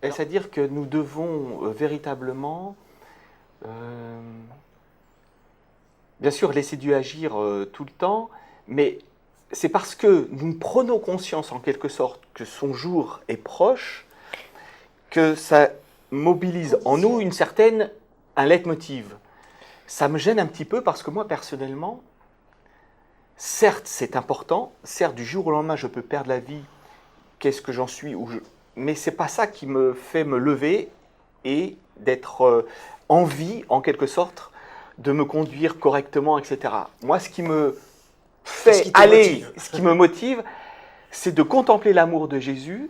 C'est-à-dire que nous devons véritablement, euh, bien sûr, laisser Dieu agir tout le temps, mais c'est parce que nous prenons conscience en quelque sorte que son jour est proche que ça mobilise en nous un leitmotiv. Ça me gêne un petit peu parce que moi, personnellement, certes, c'est important, certes, du jour au lendemain, je peux perdre la vie, qu'est-ce que j'en suis, mais c'est pas ça qui me fait me lever et d'être en vie, en quelque sorte, de me conduire correctement, etc. Moi, ce qui me fait aller, ce qui me motive, c'est de contempler l'amour de Jésus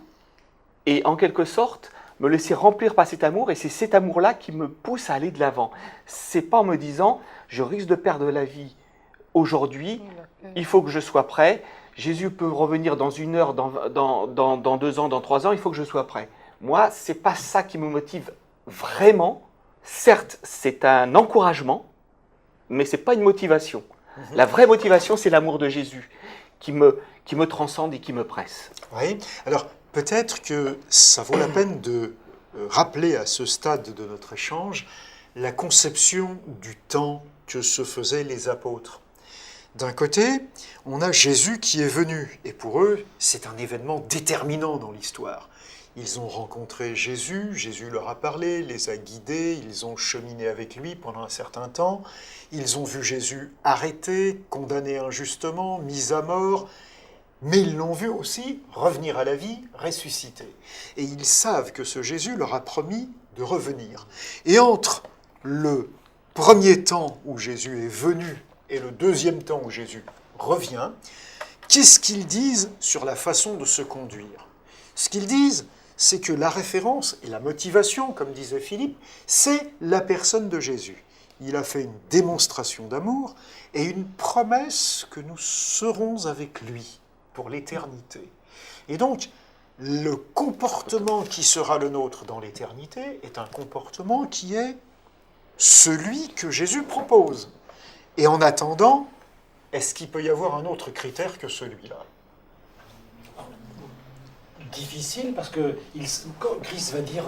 et en quelque sorte me laisser remplir par cet amour, et c'est cet amour-là qui me pousse à aller de l'avant. C'est pas en me disant je risque de perdre la vie aujourd'hui, il faut que je sois prêt. Jésus peut revenir dans 1 heure, dans 2 ans, dans 3 ans, il faut que je sois prêt. Moi, c'est pas ça qui me motive vraiment. Certes, c'est un encouragement, mais c'est pas une motivation. La vraie motivation, c'est l'amour de Jésus qui me transcende et qui me presse. Oui, alors peut-être que ça vaut la peine de rappeler à ce stade de notre échange la conception du temps que se faisaient les apôtres. D'un côté, on a Jésus qui est venu, et pour eux, c'est un événement déterminant dans l'histoire. Ils ont rencontré Jésus, Jésus leur a parlé, les a guidés, ils ont cheminé avec lui pendant un certain temps, ils ont vu Jésus arrêté, condamné injustement, mis à mort, mais ils l'ont vu aussi revenir à la vie, ressuscité. Et ils savent que ce Jésus leur a promis de revenir. Et entre le premier temps où Jésus est venu et le deuxième temps où Jésus revient, qu'est-ce qu'ils disent sur la façon de se conduire? Ce qu'ils disent, c'est que la référence et la motivation, comme disait Philippe, c'est la personne de Jésus. Il a fait une démonstration d'amour et une promesse que nous serons avec lui pour l'éternité. Et donc, le comportement qui sera le nôtre dans l'éternité est un comportement qui est celui que Jésus propose. Et en attendant, est-ce qu'il peut y avoir un autre critère que celui-là? Difficile, parce que Christ va dire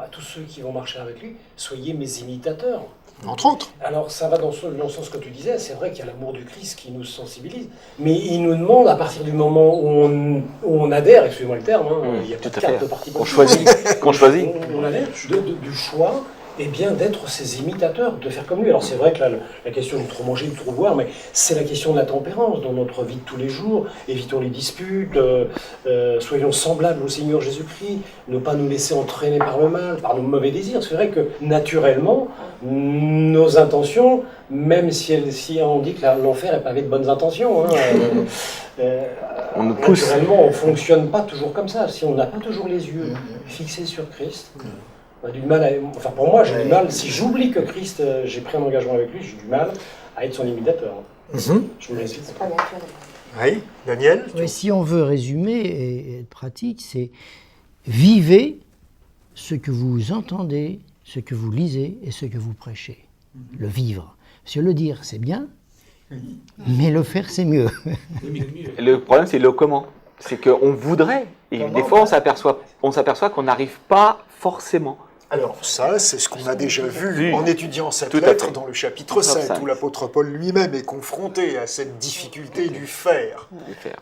à tous ceux qui vont marcher avec lui, soyez mes imitateurs. Entre autres. Alors ça va dans le sens que tu disais, c'est vrai qu'il y a l'amour du Christ qui nous sensibilise, mais il nous demande, à partir du moment où on adhère, excusez-moi le terme, il y a pas de carte de parti politique, qu'on choisit. On adhère du choix, et bien d'être ses imitateurs, de faire comme lui. Alors c'est vrai que la question du trop manger, du trop boire, mais c'est la question de la tempérance dans notre vie de tous les jours. Évitons les disputes, soyons semblables au Seigneur Jésus-Christ, ne pas nous laisser entraîner par le mal, par nos mauvais désirs. C'est vrai que naturellement, nos intentions, même si on dit que l'enfer est pavé de bonnes intentions, naturellement on ne fonctionne pas toujours comme ça. Si on n'a pas toujours les yeux fixés sur Christ, on a du mal enfin pour moi j'ai du mal, si j'oublie que Christ, j'ai pris un engagement avec lui, j'ai du mal à être son imitateur. Je me laisse. C'est pas naturel. Oui, Daniel? Oui, si on veut résumer et être pratique, c'est vivez ce que vous entendez, ce que vous lisez et ce que vous prêchez. Le vivre. Parce que le dire, c'est bien, mais le faire, c'est mieux. Le problème, c'est le comment. C'est qu'on voudrait, et des fois, on s'aperçoit qu'on n'arrive pas forcément. Alors ça, c'est ce qu'on a déjà vu en étudiant cette lettre dans le chapitre 7, où l'apôtre Paul lui-même est confronté à cette difficulté du faire.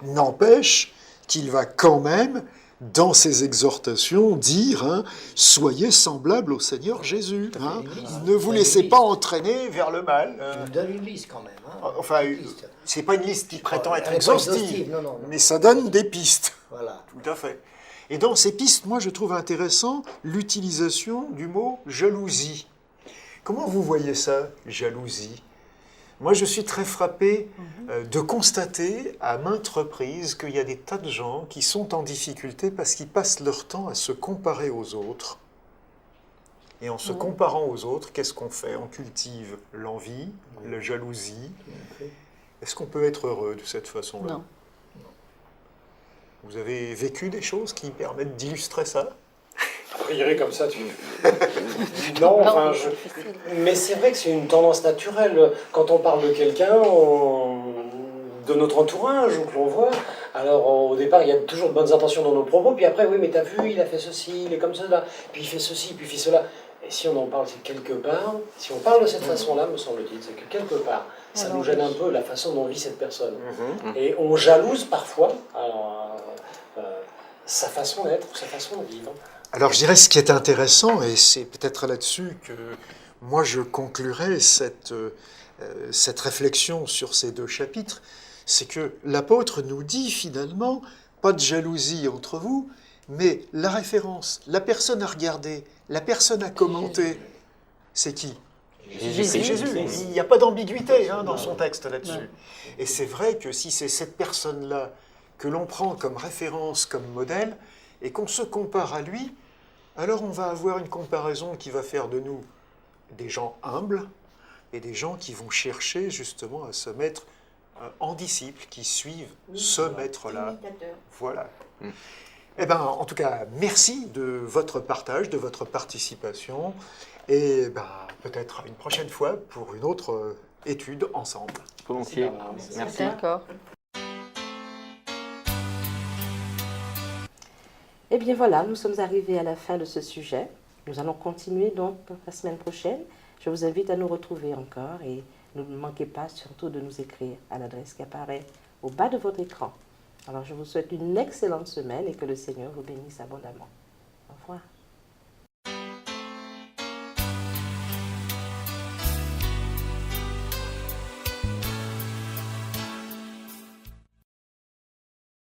N'empêche qu'il va quand même, dans ses exhortations, dire soyez semblables au Seigneur Jésus. Ne vous laissez pas entraîner vers le mal. Tu me donnes une liste quand même. Enfin, c'est pas une liste qui prétend être exhaustive, mais ça donne des pistes. Voilà. Tout à fait. Et dans ces pistes, moi, je trouve intéressant l'utilisation du mot jalousie. Comment vous voyez ça, jalousie? Moi, je suis très frappé de constater à maintes reprises qu'il y a des tas de gens qui sont en difficulté parce qu'ils passent leur temps à se comparer aux autres. Et en se comparant aux autres, qu'est-ce qu'on fait? On cultive l'envie, la jalousie. Est-ce qu'on peut être heureux de cette façon-là? Non. Vous avez vécu des choses qui permettent d'illustrer ça? A priori comme ça, non, enfin, mais c'est vrai que c'est une tendance naturelle. Quand on parle de quelqu'un, de notre entourage ou que l'on voit. Alors au départ, il y a toujours de bonnes intentions dans nos propos, puis après, oui, mais t'as vu, il a fait ceci, il est comme cela, puis il fait ceci, puis il fait cela. Et si on en parle, c'est quelque part, si on parle de cette façon-là, me semble-t-il, c'est que quelque part, ça nous gêne un peu la façon dont vit cette personne. Et on jalouse parfois sa façon d'être, sa façon de vivre. Alors je dirais ce qui est intéressant, et c'est peut-être là-dessus que moi je conclurai cette réflexion sur ces 2 chapitres, c'est que l'apôtre nous dit finalement, pas de jalousie entre vous, mais la référence, la personne à regarder, la personne à commenter, c'est qui ? C'est Jésus. Il n'y a pas d'ambiguïté dans son texte là-dessus. Et c'est vrai que si c'est cette personne-là que l'on prend comme référence, comme modèle, et qu'on se compare à lui, alors on va avoir une comparaison qui va faire de nous des gens humbles et des gens qui vont chercher justement à se mettre en disciples, qui suivent ce maître-là. Voilà. Eh bien, en tout cas, merci de votre partage, de votre participation, et peut-être une prochaine fois pour une autre étude ensemble. Volontiers. Merci. D'accord. Eh bien voilà, nous sommes arrivés à la fin de ce sujet. Nous allons continuer donc la semaine prochaine. Je vous invite à nous retrouver encore et ne manquez pas surtout de nous écrire à l'adresse qui apparaît au bas de votre écran. Alors je vous souhaite une excellente semaine et que le Seigneur vous bénisse abondamment.